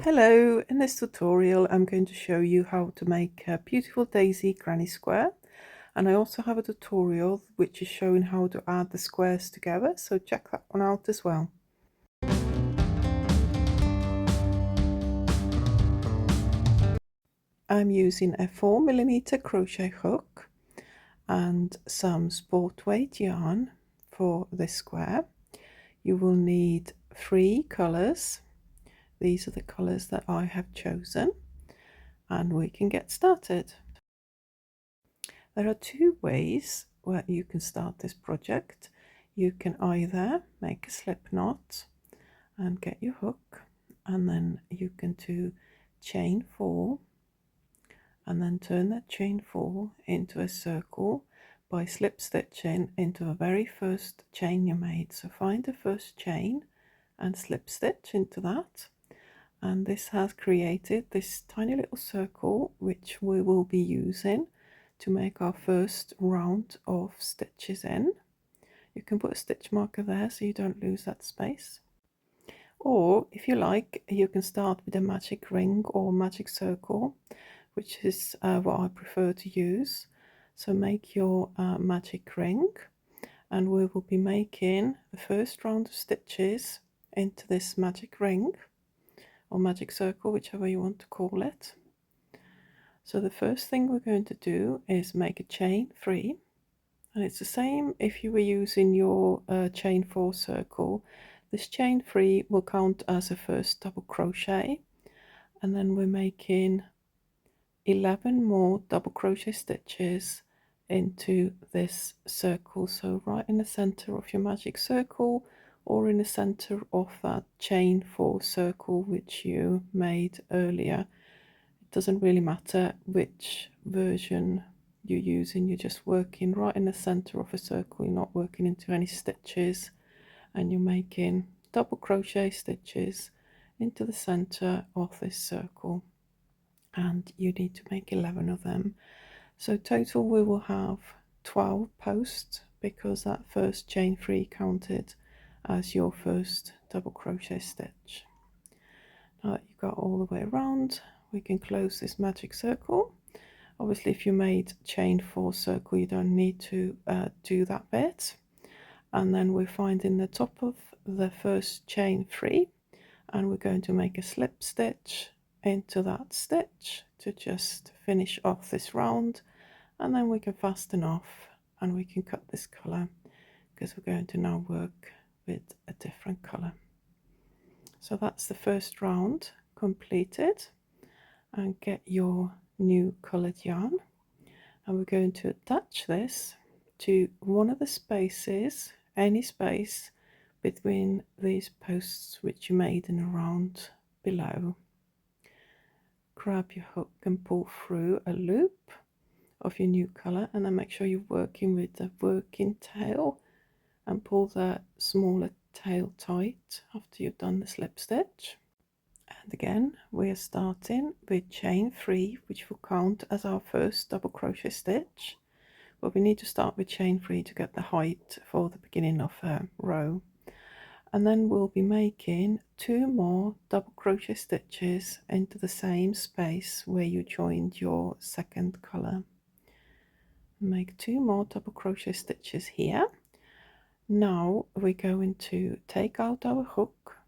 Hello, in this tutorial I'm going to show you how to make a beautiful daisy granny square, and I also have a tutorial which is showing how to add the squares together, so check that one out as well. I'm using a 4mm crochet hook and some sport weight yarn for this square. You will need 3 colours. These are the colours that I have chosen, and we can get started. There are 2 ways where you can start this project. You can either make a slip knot and get your hook, and then you can do chain 4 and then turn that chain 4 into a circle by slip stitching into the very first chain you made. So find the first chain and slip stitch into that, and this has created this tiny little circle which we will be using to make our first round of stitches in. You can put a stitch marker there so you don't lose that space, or if you like you can start with a magic ring or magic circle, which is what I prefer to use. So make your magic ring, and we will be making the first round of stitches into this magic ring or magic circle, whichever you want to call it. So the first thing we're going to do is make a chain 3, and it's the same if you were using your chain 4 circle. This chain 3 will count as a first double crochet, and then we're making 11 more double crochet stitches into this circle. So right in the center of your magic circle, or in the center of that chain 4 circle which you made earlier. It doesn't really matter which version you're using, you're just working right in the center of a circle. You're not working into any stitches, and you're making double crochet stitches into the center of this circle, and you need to make 11 of them. So total we will have 12 posts, because that first chain 3 counted as your first double crochet stitch. Now that you've got all the way around, we can close this magic circle. Obviously if you made chain 4 circle you don't need to do that bit. And then we're finding the top of the first chain 3, and we're going to make a slip stitch into that stitch to just finish off this round, and then we can fasten off and we can cut this colour, because we're going to now work with a different colour. So that's the first round completed, and get your new coloured yarn, and we're going to attach this to one of the spaces, any space between these posts which you made in a round below. Grab your hook and pull through a loop of your new colour, and then make sure you're working with the working tail, and pull the smaller tail tight after you've done the slip stitch. And again we are starting with chain 3, which will count as our first double crochet stitch, but we need to start with chain 3 to get the height for the beginning of a row. And then we'll be making 2 more double crochet stitches into the same space where you joined your second colour. Make 2 more double crochet stitches here. Now we're going to take out our hook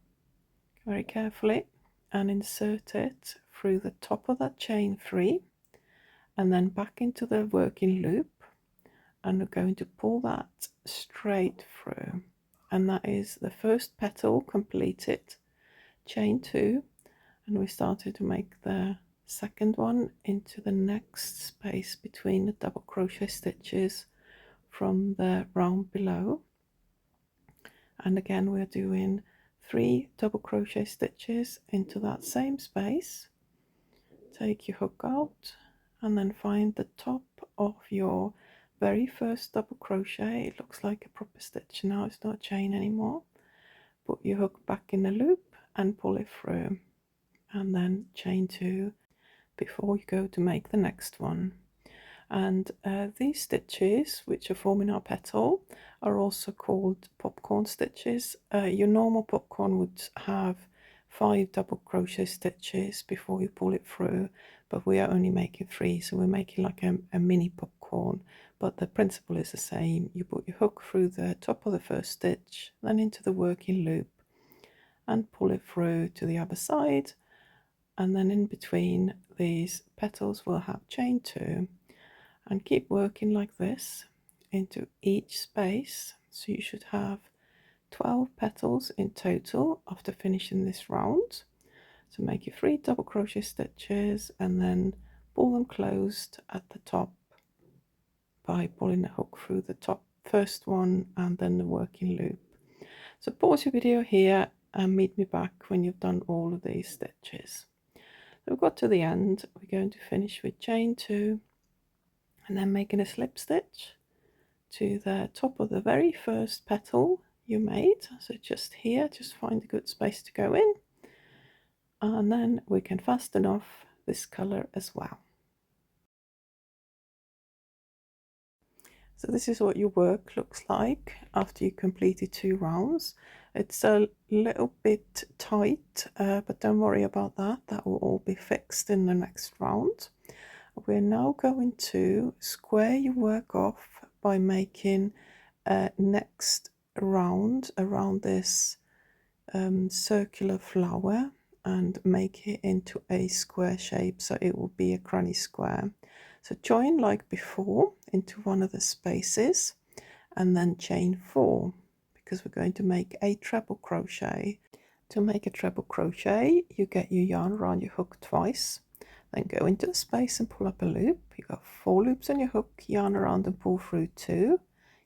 very carefully and insert it through the top of that chain 3, and then back into the working loop, and we're going to pull that straight through, and that is the first petal completed. Chain 2, and we started to make the second one into the next space between the double crochet stitches from the round below. And again we're doing 3 double crochet stitches into that same space. Take your hook out and then find the top of your very first double crochet. It looks like a proper stitch now, it's not a chain anymore. Put your hook back in the loop and pull it through, and then chain 2 before you go to make the next one. And these stitches, which are forming our petal, are also called popcorn stitches. Your normal popcorn would have 5 double crochet stitches before you pull it through, but we are only making 3, so we're making like a mini popcorn, but the principle is the same. You put your hook through the top of the first stitch, then into the working loop and pull it through to the other side, and then in between these petals we'll have chain 2, and keep working like this into each space. So you should have 12 petals in total after finishing this round. So make your 3 double crochet stitches and then pull them closed at the top by pulling the hook through the top first one and then the working loop. So pause your video here and meet me back when you've done all of these stitches. So we've got to the end. We're going to finish with chain 2 and then making a slip stitch to the top of the very first petal you made. So just here, just find a good space to go in, and then we can fasten off this color as well. So this is what your work looks like after you completed 2 rounds. It's a little bit tight, but don't worry about that. That will all be fixed in the next round. We're now going to square your work off by making a next round around this circular flower and make it into a square shape, so it will be a granny square. So join like before into one of the spaces and then chain 4, because we're going to make a treble crochet. To make a treble crochet, you get your yarn around your hook twice, then go into the space and pull up a loop. You got 4 loops on your hook, yarn around and pull through 2,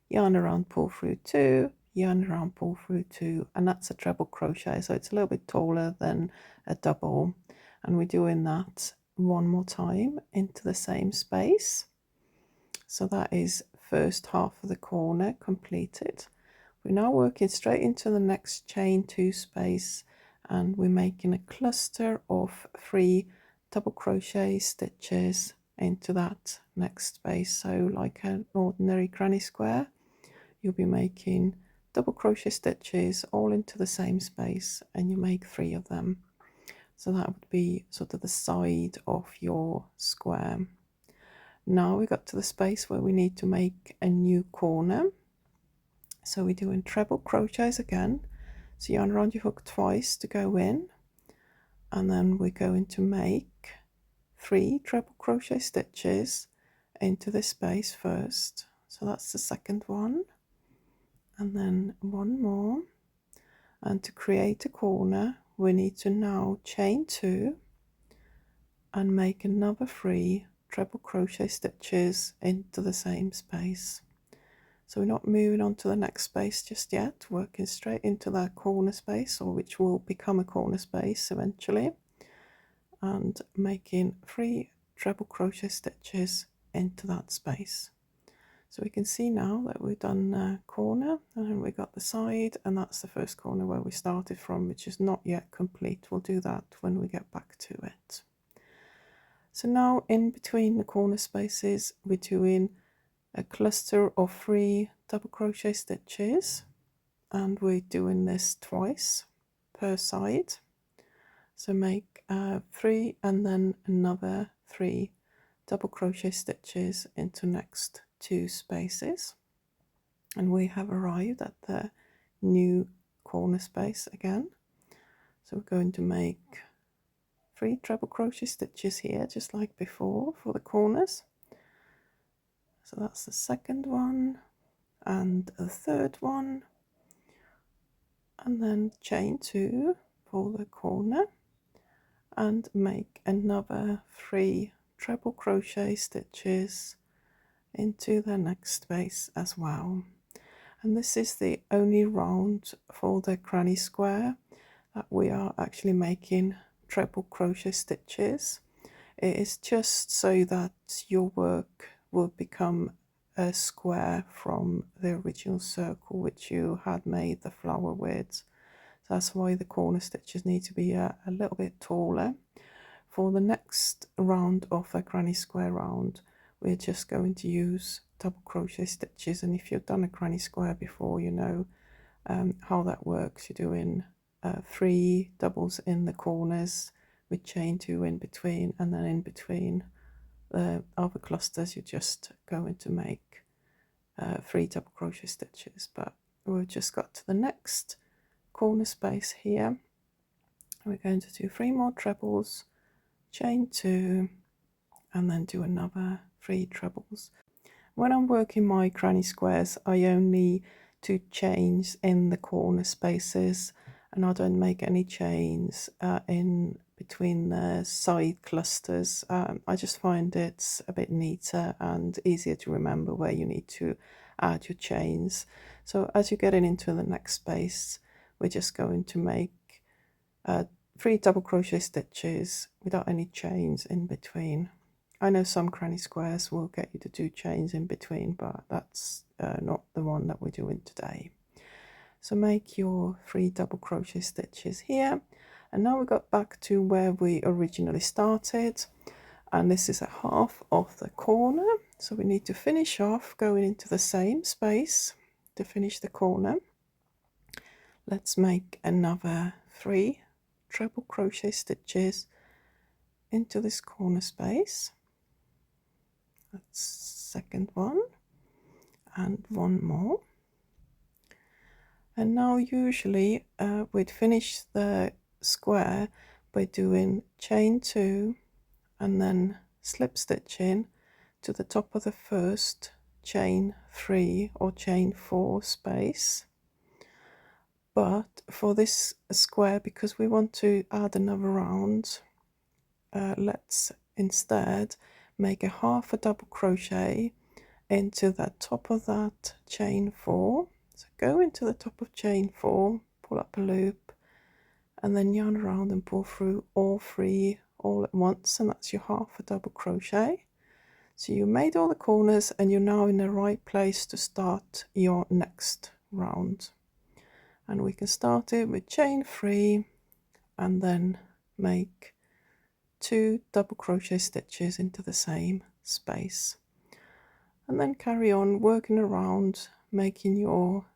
yarn around, pull through 2, yarn around, pull through 2, and that's a treble crochet. So it's a little bit taller than a double, and we're doing that one more time into the same space. So that is first half of the corner completed. We're now working straight into the next chain 2 space, and we're making a cluster of 3 double crochet stitches into that next space. So like an ordinary granny square, you'll be making double crochet stitches all into the same space, and you make 3 of them. So that would be sort of the side of your square. Now we got to the space where we need to make a new corner. So we're doing treble crochets again. So yarn around your hook twice to go in, and then we're going to make 3 treble crochet stitches into this space first. So that's the second one, and then 1 more. And to create a corner, we need to now chain 2 and make another 3 treble crochet stitches into the same space. So we're not moving on to the next space just yet, working straight into that corner space, or which will become a corner space eventually, and making 3 treble crochet stitches into that space. So we can see now that we've done a corner, and then we got the side, and that's the first corner where we started from, which is not yet complete. We'll do that when we get back to it. So now in between the corner spaces, we're doing a cluster of 3 double crochet stitches, and we're doing this twice per side. So make 3 and then another 3 double crochet stitches into next 2 spaces, and we have arrived at the new corner space again. So we're going to make 3 treble crochet stitches here, just like before for the corners. So that's the second one and the third one, and then chain 2 for the corner and make another 3 treble crochet stitches into the next space as well. And this is the only round for the granny square that we are actually making treble crochet stitches. It is just so that your work will become a square from the original circle which you had made the flower with. So that's why the corner stitches need to be a little bit taller. For the next round of the granny square round, we're just going to use double crochet stitches, and if you've done a granny square before, you know how that works. You're doing 3 doubles in the corners with chain 2 in between, and then in between the other clusters you're just going to make 3 double crochet stitches. But we've just got to the next corner space here. We're going to do 3 more trebles, chain 2, and then do another 3 trebles. When I'm working my granny squares, I only do chains in the corner spaces, and I don't make any chains in between the side clusters. I just find it's a bit neater and easier to remember where you need to add your chains. So as you're getting into the next space, we're just going to make 3 double crochet stitches without any chains in between. I know some granny squares will get you to do chains in between, but that's not the one that we're doing today. So make your 3 double crochet stitches here, and now we got back to where we originally started, and this is a half of the corner, so we need to finish off going into the same space to finish the corner. Let's make another 3 treble crochet stitches into this corner space. That's second one, and 1 more. And now usually we'd finish the square by doing chain 2 and then slip stitch in to the top of the first chain 3 or chain 4 space. But for this square, because we want to add another round, let's instead make a half a double crochet into the top of that chain 4. So go into the top of chain 4, pull up a loop, and then yarn around and pull through all 3 all at once, and that's your half a double crochet. So you made all the corners and you're now in the right place to start your next round. And we can start it with chain 3 and then make 2 double crochet stitches into the same space, and then carry on working around, making your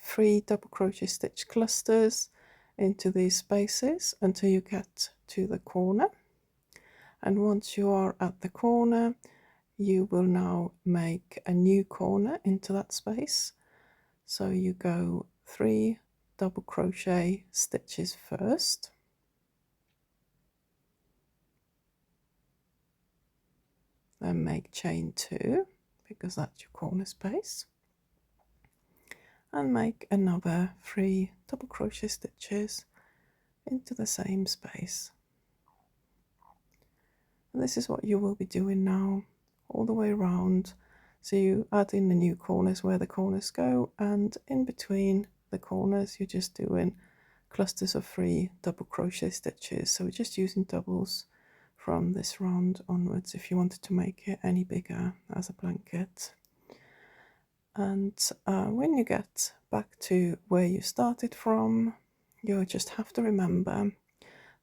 3 double crochet stitch clusters into these spaces until you get to the corner. And once you are at the corner, you will now make a new corner into that space. So you go 3 double crochet stitches first, then make chain 2 because that's your corner space, and make another 3 double crochet stitches into the same space. And this is what you will be doing now all the way around. So you add in the new corners where the corners go, and in between the corners you're just doing clusters of 3 double crochet stitches. So we're just using doubles from this round onwards if you wanted to make it any bigger as a blanket. And when you get back to where you started from, you'll just have to remember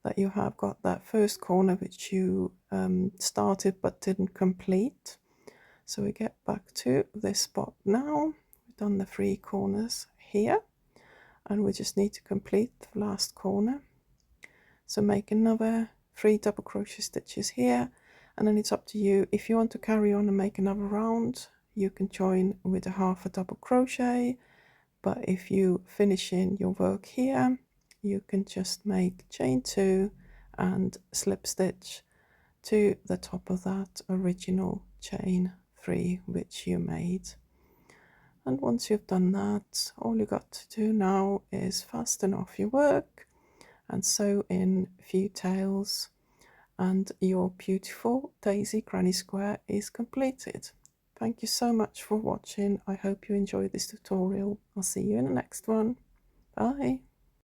that you have got that first corner which you started but didn't complete. So we get back to this spot now. We've done the 3 corners here, and we just need to complete the last corner. So make another 3 double crochet stitches here, and then it's up to you. If you want to carry on and make another round, you can join with a half a double crochet, but if you finish in your work here, you can just make chain 2 and slip stitch to the top of that original chain 3 which you made. And once you've done that, all you got to do now is fasten off your work and sew in a few tails, and your beautiful daisy granny square is completed. Thank you so much for watching. I hope you enjoyed this tutorial. I'll see you in the next one. Bye.